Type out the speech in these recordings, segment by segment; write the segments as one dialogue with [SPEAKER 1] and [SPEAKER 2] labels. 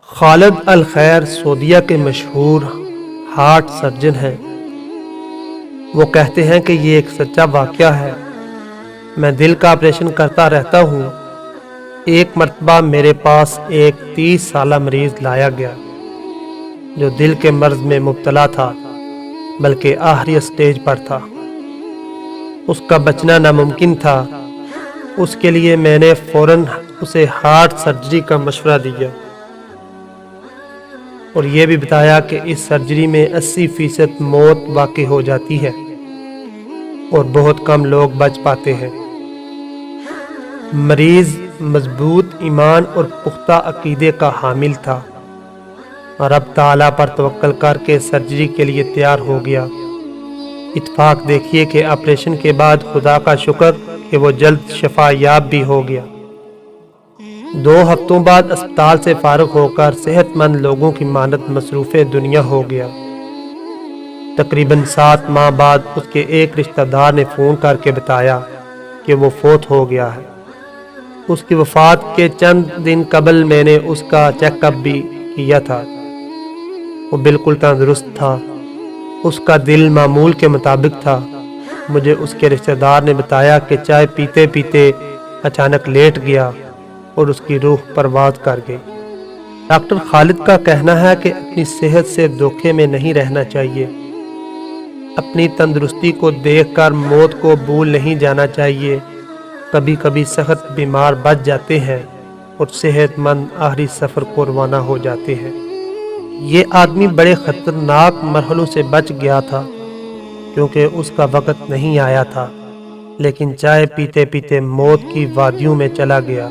[SPEAKER 1] خالد الخیر سعودیہ کے مشہور ہارٹ سرجن ہیں۔ وہ کہتے ہیں کہ یہ ایک سچا واقعہ ہے۔ میں دل کا آپریشن کرتا رہتا ہوں۔ ایک مرتبہ میرے پاس ایک 30 سالہ مریض لایا گیا جو دل کے مرض میں مبتلا تھا، بلکہ آخری سٹیج پر تھا۔ اس کا بچنا ناممکن تھا۔ اس کے لیے میں نے فوراً اسے ہارٹ سرجری کا مشورہ دیا اور یہ بھی بتایا کہ اس سرجری میں 80% موت واقع ہو جاتی ہے اور بہت کم لوگ بچ پاتے ہیں۔ مریض مضبوط ایمان اور پختہ عقیدے کا حامل تھا اور رب تعالیٰ پر توکل کر کے سرجری کے لیے تیار ہو گیا۔ اتفاق دیکھیے کہ آپریشن کے بعد خدا کا شکر کہ وہ جلد شفا یاب بھی ہو گیا۔ 2 ہفتوں بعد اسپتال سے فارغ ہو کر صحت مند لوگوں کی مانند مصروف دنیا ہو گیا۔ تقریباً 7 ماہ بعد اس کے ایک رشتہ دار نے فون کر کے بتایا کہ وہ فوت ہو گیا ہے۔ اس کی وفات کے چند دن قبل میں نے اس کا چیک اپ بھی کیا تھا۔ وہ بالکل تندرست تھا۔ اس کا دل معمول کے مطابق تھا۔ مجھے اس کے رشتہ دار نے بتایا کہ چائے پیتے پیتے اچانک لیٹ گیا اور اس کی روح پرواز کر گئی۔ ڈاکٹر خالد کا کہنا ہے کہ اپنی صحت سے دھوکے میں نہیں رہنا چاہیے۔ اپنی تندرستی کو دیکھ کر موت کو بھول نہیں جانا چاہیے۔ کبھی کبھی سخت بیمار بچ جاتے ہیں اور صحت مند آخری سفر کو روانہ ہو جاتے ہیں۔ یہ آدمی بڑے خطرناک مرحلوں سے بچ گیا تھا کیونکہ اس کا وقت نہیں آیا تھا، لیکن چائے پیتے پیتے موت کی وادیوں میں چلا گیا۔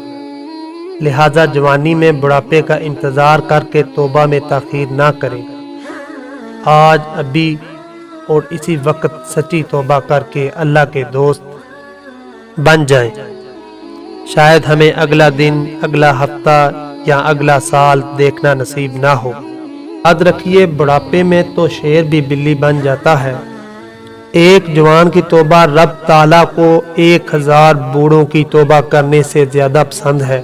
[SPEAKER 1] لہذا جوانی میں بڑھاپے کا انتظار کر کے توبہ میں تاخیر نہ کریں۔ آج ابھی اور اسی وقت سچی توبہ کر کے اللہ کے دوست بن جائیں۔ شاید ہمیں اگلا دن، اگلا ہفتہ یا اگلا سال دیکھنا نصیب نہ ہو۔ یاد رکھیے، بڑھاپے میں تو شیر بھی بلی بن جاتا ہے۔ ایک جوان کی توبہ رب تعالیٰ کو 1000 بوڑھوں کی توبہ کرنے سے زیادہ پسند ہے۔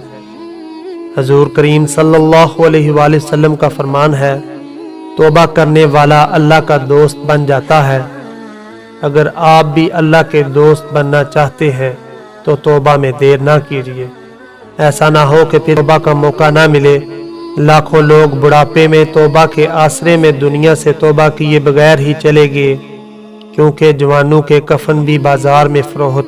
[SPEAKER 1] حضور کریم صلی اللہ علیہ وآلہ وسلم کا فرمان ہے، توبہ کرنے والا اللہ کا دوست بن جاتا ہے۔ اگر آپ بھی اللہ کے دوست بننا چاہتے ہیں تو توبہ میں دیر نہ کیجیے۔ ایسا نہ ہو کہ پھر توبہ کا موقع نہ ملے۔ لاکھوں لوگ بڑھاپے میں توبہ کے آسرے میں دنیا سے توبہ کیے بغیر ہی چلے گئے، کیونکہ جوانوں کے کفن بھی بازار میں فروخت